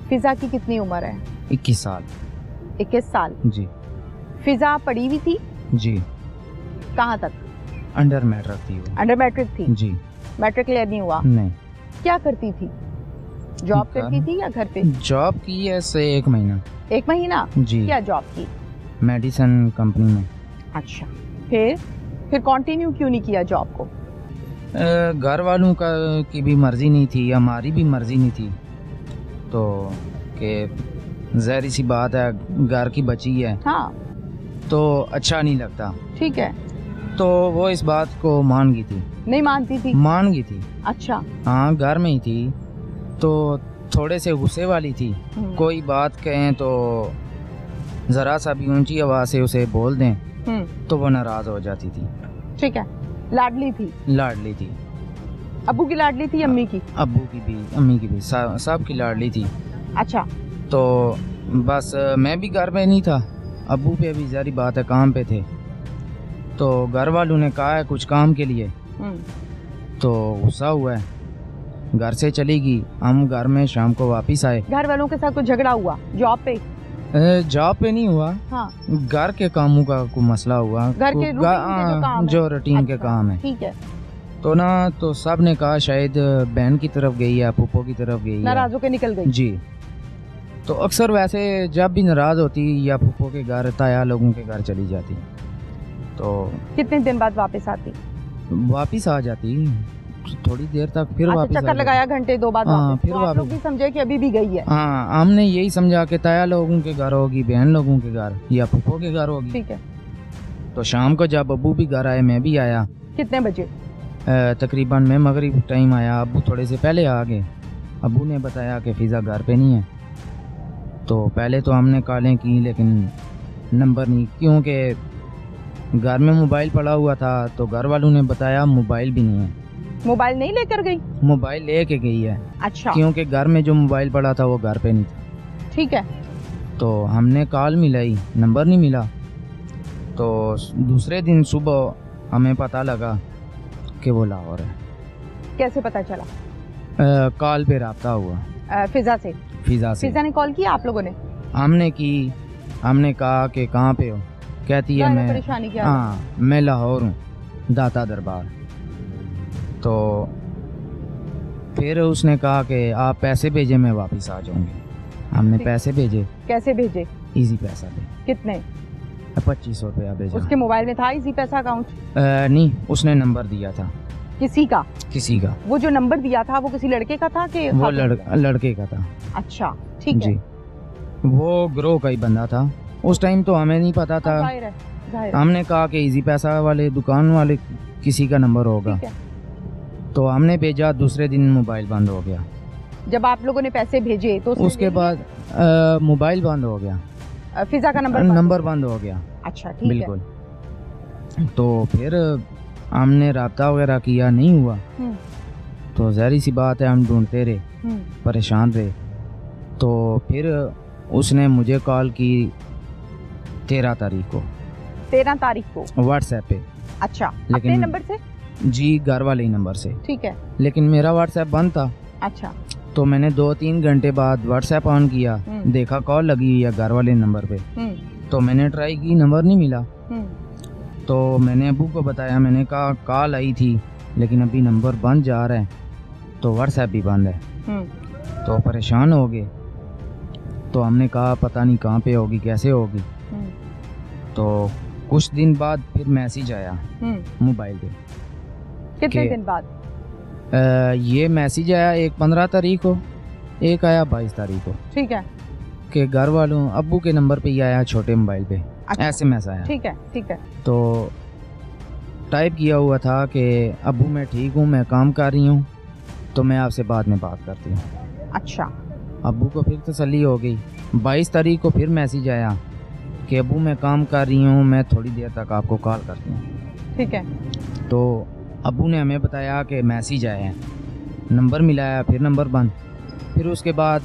फिजा की कितनी उम्र है? 21 साल। 21 साल जी। फिजा पढ़ी हुई थी? जी। कहाँ तक? अंडर मैट्रिक थी वो। अंडर मैट्रिक थी? जी। मैट्रिक क्लियर नहीं हुआ? नहीं। क्या करती थी? जॉब करती थी या घर पे? जॉब की है से 1 महीना। 1 महीना? जी। क्या जॉब की? मेडिसिन कंपनी में। अच्छा, फिर कंटिन्यू क्यों नहीं किया जॉब को? घर वालों की भी मर्जी नहीं थी, हमारी भी मर्जी नहीं थी, तो कि ज़ाहिर सी बात है घर की बच्ची है। हाँ। तो अच्छा नहीं लगता। ठीक है। तो वो इस बात को मान गई थी। नहीं मानती थी? मान गई थी। अच्छा। हाँ, घर में ही थी तो थोड़े से गुस्से वाली थी। कोई बात कहें तो ज़रा सा भी ऊंची आवाज़ से उसे बोल दें तो वो नाराज़ हो जाती थी। ठीक है। लाडली थी? लाडली थी। अब्बू की लाडली थी? अम्मी की? अब्बू की भी, अम्मी की भी, सब की लाडली थी। अच्छा। तो बस मैं भी घर में नहीं था, अब्बू पे भी ज़ाहिर बात है काम पे थे, तो घर वालों ने कहा है कुछ काम के लिए, तो गुस्सा हुआ है, घर से चली गई। हम घर में शाम को वापस आए। घर वालों के साथ कुछ झगड़ा हुआ? जॉब पे? जॉब पे नहीं हुआ। हाँ। घर के कामों का कोई मसला हुआ, घर के जो रूटीन के काम है। ठीक है। तो ना तो सब ने कहा शायद बहन की तरफ गई है, पुप्पो की तरफ गई है, नाराज होकर निकल गई। जी। तो अक्सर वैसे जब भी नाराज होती या पुप्पो के घर ताया लोगों के घर चली जाती। तो कितने दिन बाद वापस आती? वापस आ जाती थोड़ी देर तक, फिर वापस चक्कर लगाया घंटे 2 बाद। हाँ, फिर तो आप लोग भी समझे कि अभी भी गई है? हाँ, हमने यही समझा कि ताया लोगों के घर होगी, बहन लोगों के घर या पुप्पो के घर होगी। ठीक है। तो शाम को जब अब्बू भी घर आए, मैं भी आया। कितने बजे? तकरीबन मैं मगरिब टाइम आया, अब्बू थोड़े से पहले आ गए। अब्बू ने बताया कि फ़िज़ा घर पे नहीं है। तो पहले तो हमने कॉलें की लेकिन नंबर नहीं, क्योंकि घर में मोबाइल पड़ा हुआ था, तो घर वालों ने बताया मोबाइल भी नहीं है। मोबाइल नहीं लेकर गई? मोबाइल लेके गई है। अच्छा। क्योंकि घर में जो मोबाइल पड़ा था वो घर पे नहीं था। ठीक है। तो हमने कॉल मिलाई, नंबर नहीं मिला। तो दूसरे दिन सुबह हमें पता लगा कि वो लाहौर है। कैसे पता चला? कॉल पे रब्ता हुआ। फिजा से? फिजा ने कॉल किया आप लोगों ने? हमने कहा कि कहाँ पे हो? कहती है मैं परेशानी क्या? हाँ, मैं लाहौर हूँ, दाता दरबार। तो फिर उसने कहा कि आप पैसे भेजे, मैं वापस आ जाऊंगी। हमने पैसे भेजे। कैसे भेजे? इजी पैसा पे। कितने? 2500 रुपया भेजा। उसके मोबाइल में था इजी पैसा अकाउंट? नहीं, उसने नंबर दिया था। किसी का? वो जो नंबर दिया था वो किसी लड़के का था कि? वो लड़के का था। अच्छा, ठीक है। वो ग्रोह का ही बंदा था। उस टाइम तो हमें नहीं पता था। जाहिर है। हमने कहा कि इजी पैसा वाले दुकान वाले किसी का नंबर होगा। तो हमने भेजा, दूसरे दिन मोबाइल बंद हो गया। जब आप लोगों ने पैसे भेजे तो उसके बाद मोबाइल बंद हो गया, फिजा का नंबर बंद हो गया। अच्छा, ठीक बिल्कुल। तो फिर हमने रब्ता वगैरह किया, नहीं हुआ। तो ज़ाहिर सी बात है हम ढूंढते रहे, परेशान रहे। तो फिर उसने मुझे कॉल की 13 तारीख को। 13 तारीख को व्हाट्सएप पे। अच्छा, अपने नंबर से? जी, घर वाले ही नंबर से। ठीक है। लेकिन मेरा व्हाट्सएप बंद था। अच्छा। तो मैंने 2-3 घंटे बाद व्हाट्सएप ऑन किया, देखा कॉल लगी हुई है घर वाले नंबर पे। तो मैंने ट्राई की, नंबर नहीं मिला। तो मैंने अब्बू को बताया, मैंने कहा कॉल आई थी लेकिन अभी नंबर बंद जा रहा है, तो व्हाट्सएप भी बंद है। तो परेशान हो गए। तो हमने कहा पता नहीं कहाँ पे होगी, कैसे होगी। तो कुछ दिन बाद फिर मैसेज आया मोबाइल पे। कितने दिन बाद? ये मैसेज आया, एक 15 तारीख को, एक आया 22 तारीख को। ठीक है। कि घर वालों अब्बू के नंबर पे ही आया, छोटे मोबाइल पे। अच्छा। SMS आया। ठीक है, ठीक है। तो टाइप किया हुआ था कि अब्बू मैं ठीक हूँ, मैं काम कर रही हूँ, तो मैं आपसे बाद में बात करती हूँ। अच्छा। अब्बू को फिर तसल्ली हो गई। 22 तारीख को फिर मैसेज आया कि अब्बू मैं काम कर रही हूँ, मैं थोड़ी देर तक आपको कॉल करती हूँ। ठीक है। तो अब्बू ने हमें बताया कि मैसेज आया है, नंबर मिलाया, फिर नंबर बंद। फिर उसके बाद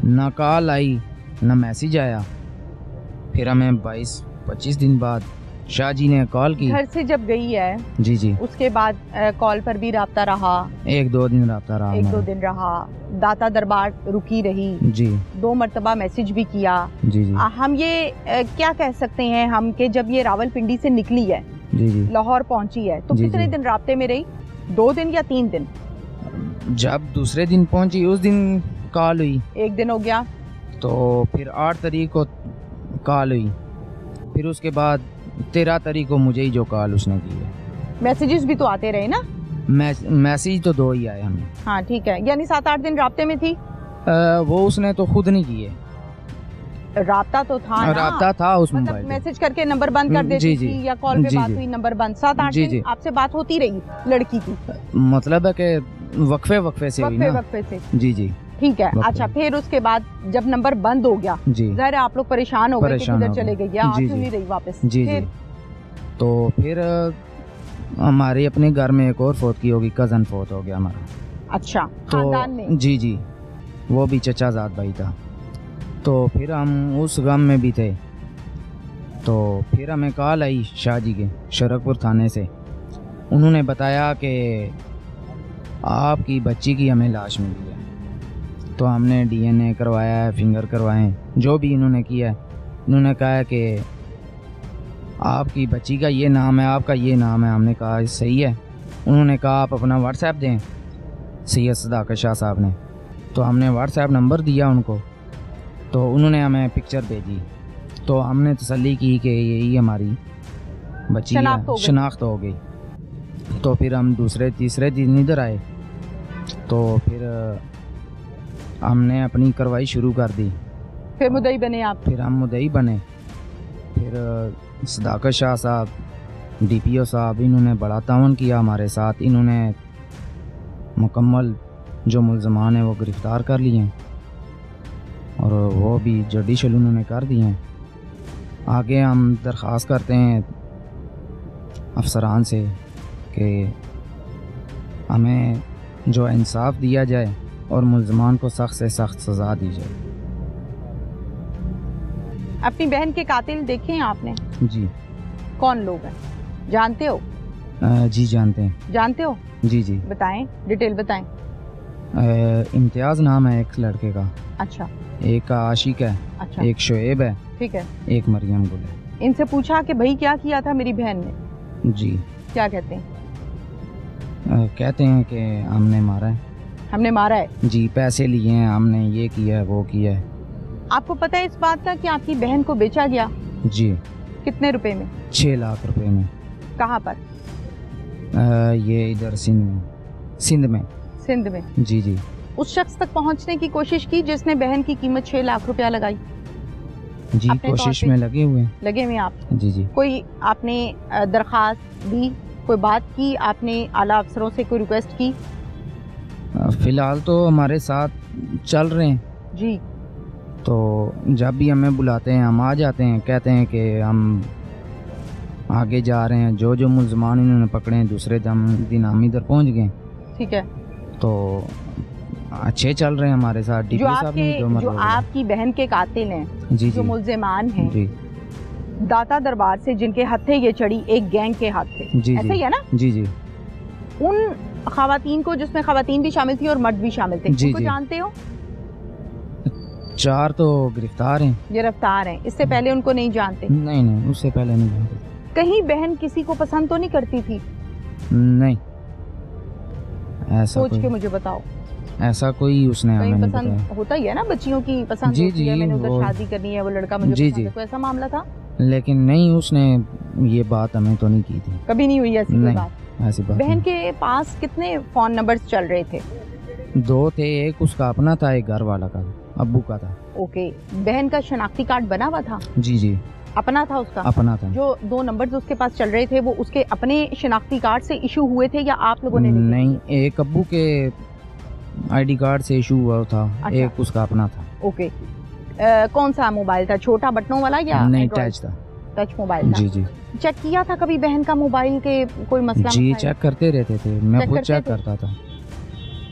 ना कॉल आई ना मैसेज आया। फिर हमें 22-25 दिन बाद शाह जी ने कॉल की। घर से जब गई है जी जी, उसके बाद कॉल पर भी राब्ता रहा? 1-2 दिन राब्ता रहा। 1-2 दिन रहा। दाता दरबार रुकी रही जी। 2 मरतबा मैसेज भी किया। जी जी। हम ये क्या कह सकते हैं हम कि जब ये रावलपिंडी से निकली है, जी जी, लाहौर पहुंची है, तो जी कितने जी। दिन राब्ते में रही? 2 दिन या 3 दिन? जब दूसरे दिन पहुंची उस दिन कॉल हुई। 1 दिन हो गया। तो फिर 8 तारीख को कॉल हुई। फिर उसके बाद 13 तारीख को मुझे ही जो कॉल उसने की है। मैसेजेस भी तो आते रहे ना? मैसेज तो 2 ही आए हमें। हाँ ठीक है, यानी 7-8 दिन राब्ते में थी। वो उसने तो खुद नहीं किए। राब्ता तो था ना? राब्ता था उस मतलब मोबाइल पे। मैसेज करके नंबर बंद कर जी, देती जी। थी या कॉल पे जी, बात जी। हुई नंबर बंद। 7-8 जी, दिन जी। आपसे बात होती रही लड़की की? मतलब है कि वक्फे से हुई ना। वक्फे से। जी जी। ठीक है। वक्फे। अच्छा, फिर उसके बाद जब नंबर बंद हो गया, जी। जाहिर है आप लोग परेशान हो गए कि परेशान किधर हो चले गए। गई या आ जी, क्यों जी। नहीं रही वापस? जी फिर जी। तो फिर हमारे अपने घर में एक और फोत की होगी, कज़न फोत हो गया हमारा। अच्छा, तो खानदान में? जी जी, वो भी चचाजाद भाई था। तो फिर हम उस गम में भी थे। तो फिर हमें कॉल आई शाह जी के शरकपुर थाने से। उन्होंने बताया कि आपकी बच्ची की हमें लाश मिली है। तो हमने DNA करवाया है, फिंगर करवाए, जो भी इन्होंने किया है। इन्होंने कहा है कि आपकी बच्ची का ये नाम है, आपका ये नाम है। हमने कहा सही है। उन्होंने कहा आप अपना व्हाट्सएप दें, सैयद सदाकत शाह साहब ने। तो हमने व्हाट्सएप नंबर दिया उनको, तो उन्होंने हमें पिक्चर भेजी। तो हमने तसल्ली की कि यही हमारी बच्ची है, शनाख्त हो गई। तो फिर हम दूसरे तीसरे दिन इधर आए। तो फिर हमने अपनी कार्रवाई शुरू कर दी। फिर मुद्दई बने आप? फिर हम मुद्दई बने। फिर सदाकत शाह साहब, DPO साहब, इन्होंने बड़ा तावन किया हमारे साथ। इन्होंने मुकम्मल जो मुल्ज़मान हैं वो गिरफ़्तार कर लिए हैं और वो भी जुडिशल उन्होंने कर दिए हैं। आगे हम दरख्वास्त करते हैं अफसरान से कि हमें जो इंसाफ दिया जाए और मुल्ज़मान को सख्त से सख्त सज़ा दी जाए। अपनी बहन के कातिल देखे हैं आपने? जी। कौन लोग हैं, जानते हो? जी जानते हैं। जानते हो? जी जी। बताएं, डिटेल बताएं। इम्तियाज़ नाम है एक लड़के का। अच्छा। एक का आशिक है। अच्छा। एक शुएब है। ठीक है। एक मरियम गुल है। इनसे पूछा कि भाई क्या किया था मेरी बहन ने? जी। क्या कहते हैं? कहते हैं कि हमने मारा है। हमने मारा है? जी, पैसे लिए हैं हमने, ये किया है वो किया है। आपको पता है इस बात का कि आपकी बहन को बेचा गया? जी। कितने रुपए में? 6 लाख रुपए में। कहाँ पर? ये इधर सिंध में। सिंध में? जी जी। उस शख्स तक पहुंचने की कोशिश की जिसने बहन की कीमत 6 लाख रुपया लगाई? जी, कोशिश में लगे हुए आप? जी जी। कोई आपने दरखास्त दी, कोई बात की आपने, आला अफसरों से कोई रिक्वेस्ट की? फिलहाल तो हमारे साथ चल रहे हैं जी। तो जब भी हमें बुलाते हैं हम आ जाते हैं, कहते हैं कि हम आगे जा रहे हैं। जो मुल्ज़मान इन्होंने पकड़े हैं दूसरे दिन हम इधर पहुंच गए। ठीक है। तो अच्छे चल रहे हैं हमारे साथ। जो आपकी बहन के कातिल हैं, जी, जो मुल्ज़मान हैं, जी, दाता दरबार से जिनके हत्थे ये चढ़ी, एक गैंग के हाथ थे, जी, ऐसा ही है ना? जी जी। उन खवातीन को, जिसमें खवातीन भी शामिल थी और मर्द भी शामिल थे, उनको जानते हो? 4 तो गिरफ्तार हैं। इससे पहले उनको नहीं जानते? नहीं, उससे पहले नहीं जानते। कहीं बहन किसी को पसंद तो नहीं करती थी? नहीं, ऐसा सोच के मुझे बताओ। ऐसा कोई उसने हमें नहीं बताया। पसंद होता ही है ना, बच्चियों की पसंद होती है, मैंने उधर शादी करनी है, वो लड़का मुझे पसंद है, कोई ऐसा मामला था? लेकिन नहीं, उसने ये बात हमें तो नहीं की थी। कभी नहीं हुई ऐसी कोई बात? ऐसी बात। बहन के पास कितने फोन नंबर्स चल रहे थे? 2 थे, एक उसका अपना था, एक घर वाला का, अब्बू का था। ओके। बहन का शनाख्ती कार्ड बना हुआ था? जी जी। अपना था उसका? अपना था। जो 2 नंबर्स उसके पास चल रहे थे वो उसके अपने शनाख्ती कार्ड से इशू हुए थे या आप लोगों ने? नहीं, एक अब्बू के ID कार्ड से इशू हुआ था। अच्छा। एक उसका अपना था। ओके। कौन सा मोबाइल था, छोटा बटनों वाला या? नहीं, टच था। टच मोबाइल था? जी जी। चेक किया था कभी बहन का मोबाइल के कोई मसला? जी, चेक करते रहते थे, मैं खुद चेक करता था।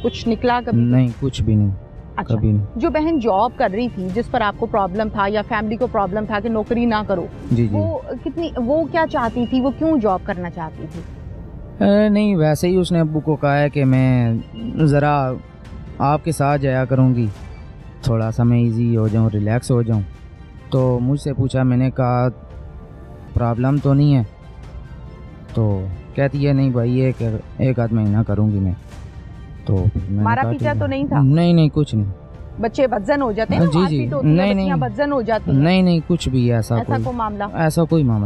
कुछ निकला कभी? नहीं, कुछ भी नहीं। अच्छा, कभी नहीं। जो बहन जॉब कर रही थी जिस पर आपको प्रॉब्लम था या फैमिली को प्रॉब्लम था कि नौकरी ना करो, जी जी। वो क्या चाहती थी, वो क्यों जॉब करना चाहती थी? नहीं, वैसे ही उसने अब्बू को कहा है कि मैं ज़रा आपके साथ जाया करूँगी, थोड़ा सा मैं इजी हो जाऊँ, रिलैक्स हो जाऊँ। तो मुझसे पूछा, मैंने कहा प्रॉब्लम तो नहीं है, तो कहती है नहीं भाई एक आध महीना करूँगी मैं। तो मैंने मारा कहा, पीटा ठीक तो है। नहीं था? नहीं कुछ नहीं। बच्चे बदजन हो जाते हैं ना, जी जी, मारपीट होती है, नहीं बच्चियां नहीं बदजन हो जाती हैं, नहीं कुछ भी ऐसा ऐसा कोई मामला? ऐसा कोई मामला